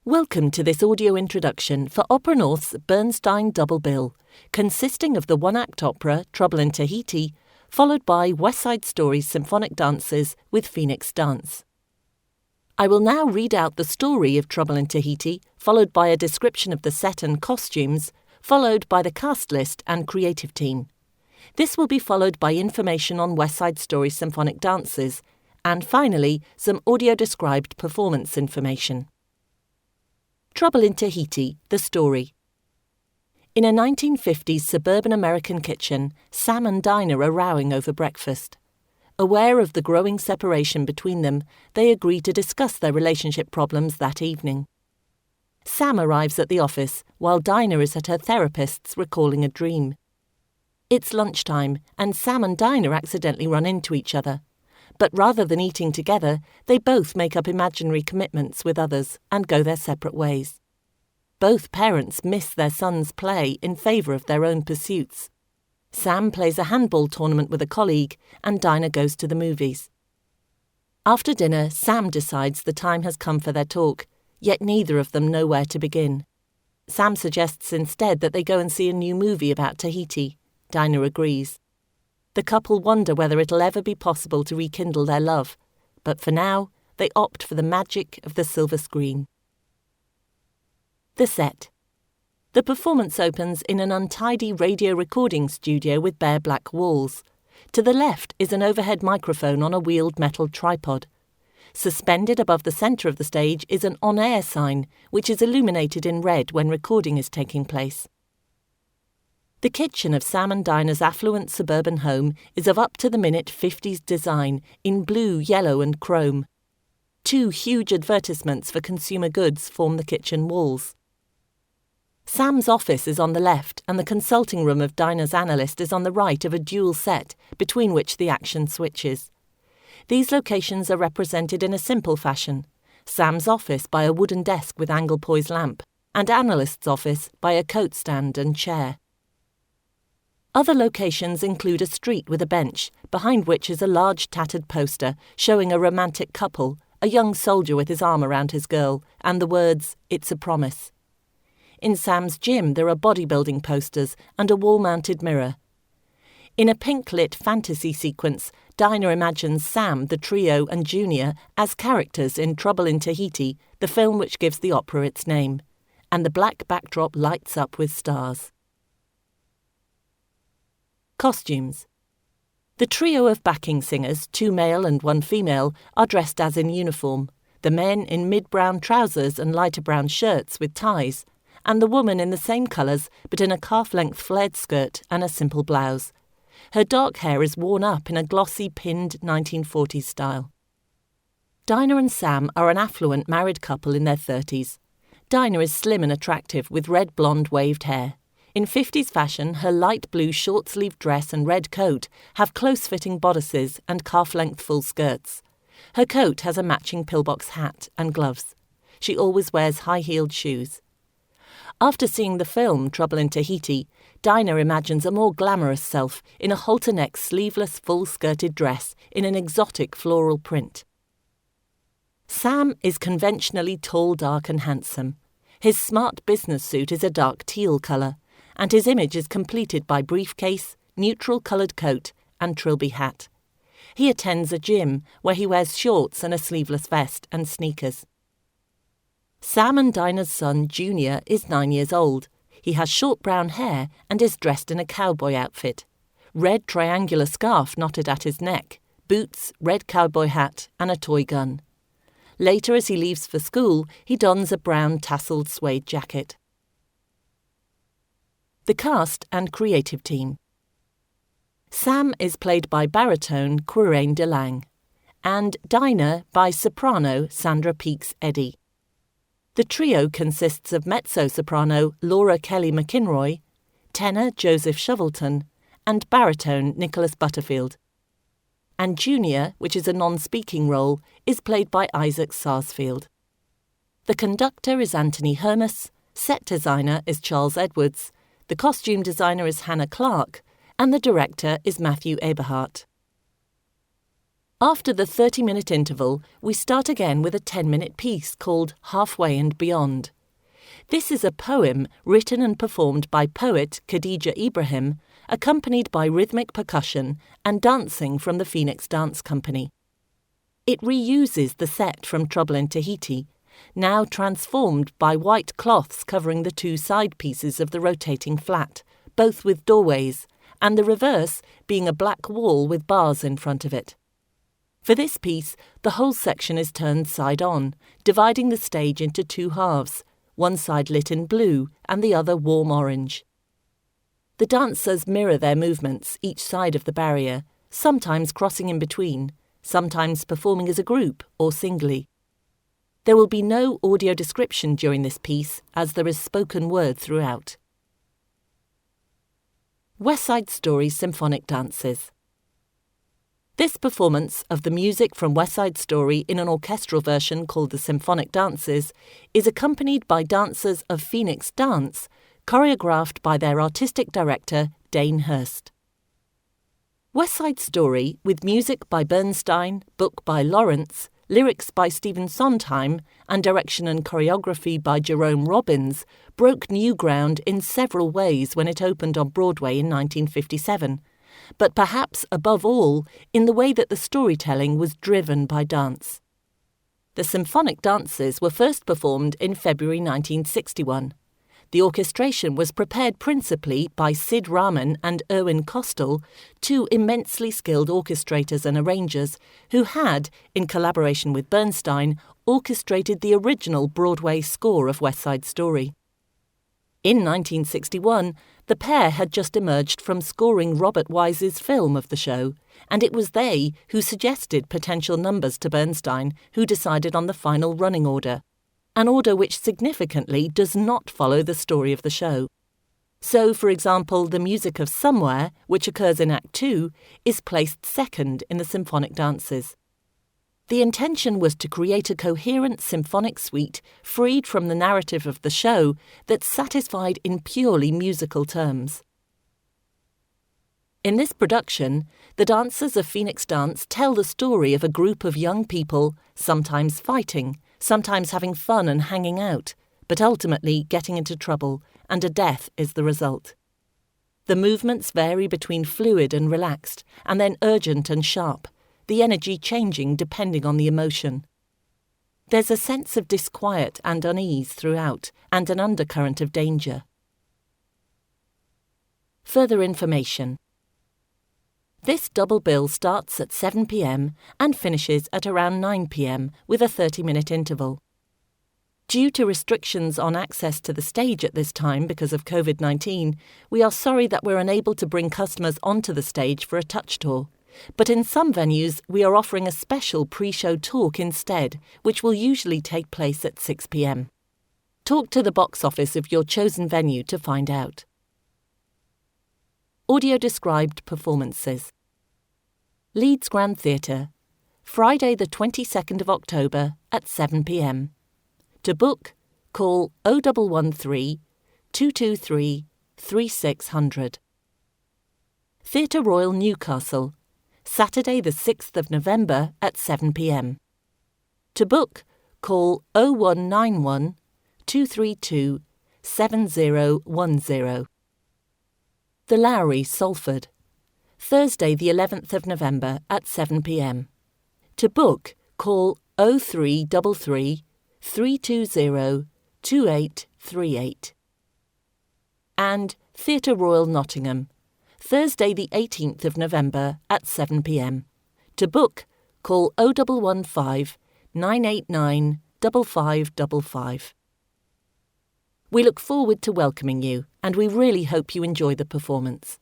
Welcome to this audio introduction for Opera North's Bernstein double bill, consisting of the one-act opera Trouble in Tahiti, followed by West Side Story's symphonic dances with Phoenix Dance. I will now read out the story of Trouble in Tahiti, followed by a description of the set and costumes, followed by the cast list and creative team. This will be followed by information on West Side Story's symphonic dances, and finally, some audio-described performance information. Trouble in Tahiti, the story. In a 1950s suburban American kitchen, Sam and Dinah are rowing over breakfast. Aware of the growing separation between them, they agree to discuss their relationship problems that evening. Sam arrives at the office while Dinah is at her therapist's recalling a dream. It's lunchtime, and Sam and Dinah accidentally run into each other. But rather than eating together, they both make up imaginary commitments with others and go their separate ways. Both parents miss their son's play in favour of their own pursuits. Sam plays a handball tournament with a colleague, and Dinah goes to the movies. After dinner, Sam decides the time has come for their talk, yet neither of them know where to begin. Sam suggests instead that they go and see a new movie about Tahiti. Dinah agrees. The couple wonder whether it'll ever be possible to rekindle their love, but for now, they opt for the magic of the silver screen. The set. The performance opens in an untidy radio recording studio with bare black walls. To the left is an overhead microphone on a wheeled metal tripod. Suspended above the centre of the stage is an on-air sign, which is illuminated in red when recording is taking place. The kitchen of Sam and Dinah's affluent suburban home is of up-to-the-minute 50s design in blue, yellow and chrome. Two huge advertisements for consumer goods form the kitchen walls. Sam's office is on the left and the consulting room of Dinah's analyst is on the right of a dual set between which the action switches. These locations are represented in a simple fashion: Sam's office by a wooden desk with angle-poise lamp, and analyst's office by a coat stand and chair. Other locations include a street with a bench, behind which is a large tattered poster showing a romantic couple, a young soldier with his arm around his girl, and the words, "It's a promise." In Sam's gym there are bodybuilding posters and a wall-mounted mirror. In a pink-lit fantasy sequence, Dinah imagines Sam, the trio, and Junior as characters in Trouble in Tahiti, the film which gives the opera its name, and the black backdrop lights up with stars. Costumes. The trio of backing singers, 2 male and 1 female, are dressed as in uniform, the men in mid-brown trousers and lighter brown shirts with ties, and the woman in the same colours but in a calf-length flared skirt and a simple blouse. Her dark hair is worn up in a glossy pinned 1940s style. Dinah and Sam are an affluent married couple in their 30s. Dinah is slim and attractive with red blonde waved hair. In 50s fashion, her light blue short-sleeved dress and red coat have close-fitting bodices and calf-length full skirts. Her coat has a matching pillbox hat and gloves. She always wears high-heeled shoes. After seeing the film Trouble in Tahiti, Dinah imagines a more glamorous self in a halter-neck sleeveless full-skirted dress in an exotic floral print. Sam is conventionally tall, dark and handsome. His smart business suit is a dark teal colour, and his image is completed by briefcase, neutral-coloured coat and trilby hat. He attends a gym where he wears shorts and a sleeveless vest and sneakers. Sam and Dinah's son, Junior, is 9 years old. He has short brown hair and is dressed in a cowboy outfit. Red triangular scarf knotted at his neck, boots, red cowboy hat and a toy gun. Later, as he leaves for school, he dons a brown tasselled suede jacket. The cast and creative team. Sam is played by baritone Quirine DeLange, and Dinah by soprano Sandra Peaks-Eddy. The trio consists of mezzo-soprano Laura Kelly McInroy, tenor Joseph Shovelton, and baritone Nicholas Butterfield. And Junior, which is a non-speaking role, is played by Isaac Sarsfield. The conductor is Anthony Hermes, set designer is Charles Edwards, the costume designer is Hannah Clark, and the director is Matthew Eberhardt. After the 30-minute interval, we start again with a 10-minute piece called Halfway and Beyond. This is a poem written and performed by poet Khadija Ibrahim, accompanied by rhythmic percussion and dancing from the Phoenix Dance Company. It reuses the set from Trouble in Tahiti, now transformed by white cloths covering the two side pieces of the rotating flat, both with doorways, and the reverse being a black wall with bars in front of it. For this piece, the whole section is turned side-on, dividing the stage into two halves, one side lit in blue and the other warm orange. The dancers mirror their movements each side of the barrier, sometimes crossing in between, sometimes performing as a group or singly. There will be no audio description during this piece, as there is spoken word throughout. West Side Story Symphonic Dances. This performance of the music from West Side Story in an orchestral version called the Symphonic Dances is accompanied by dancers of Phoenix Dance, choreographed by their artistic director, Dane Hurst. West Side Story, with music by Bernstein, book by Lawrence, lyrics by Stephen Sondheim, and direction and choreography by Jerome Robbins, broke new ground in several ways when it opened on Broadway in 1957. But perhaps above all, in the way that the storytelling was driven by dance. The symphonic dances were first performed in February 1961. The orchestration was prepared principally by Sid Rahman and Erwin Kostel, two immensely skilled orchestrators and arrangers who had, in collaboration with Bernstein, orchestrated the original Broadway score of West Side Story. In 1961, the pair had just emerged from scoring Robert Wise's film of the show, and it was they who suggested potential numbers to Bernstein, who decided on the final running order, an order which significantly does not follow the story of the show. So, for example, the music of Somewhere, which occurs in Act 2, is placed second in the symphonic dances. The intention was to create a coherent symphonic suite freed from the narrative of the show that satisfied in purely musical terms. In this production, the dancers of Phoenix Dance tell the story of a group of young people, sometimes fighting, sometimes having fun and hanging out, but ultimately getting into trouble, and a death is the result. The movements vary between fluid and relaxed, and then urgent and sharp, the energy changing depending on the emotion. There's a sense of disquiet and unease throughout, and an undercurrent of danger. Further information. This double bill starts at 7 p.m. and finishes at around 9 p.m. with a 30-minute interval. Due to restrictions on access to the stage at this time because of COVID-19, we are sorry that we're unable to bring customers onto the stage for a touch tour. But in some venues, we are offering a special pre-show talk instead, which will usually take place at 6 p.m. Talk to the box office of your chosen venue to find out. Audio described performances. Leeds Grand Theatre, Friday the 22nd of October at 7 p.m. To book, call 0113 223 3600. Theatre Royal Newcastle, Saturday the 6th of November at 7 p.m. To book, call 0191 232 7010. The Lowry, Salford, Thursday the 11th of November at 7 p.m. To book, call 0333 320 2838. And Theatre Royal Nottingham, Thursday the 18th of November at 7 p.m. To book, call 0115 989 5555. We look forward to welcoming you, and we really hope you enjoy the performance.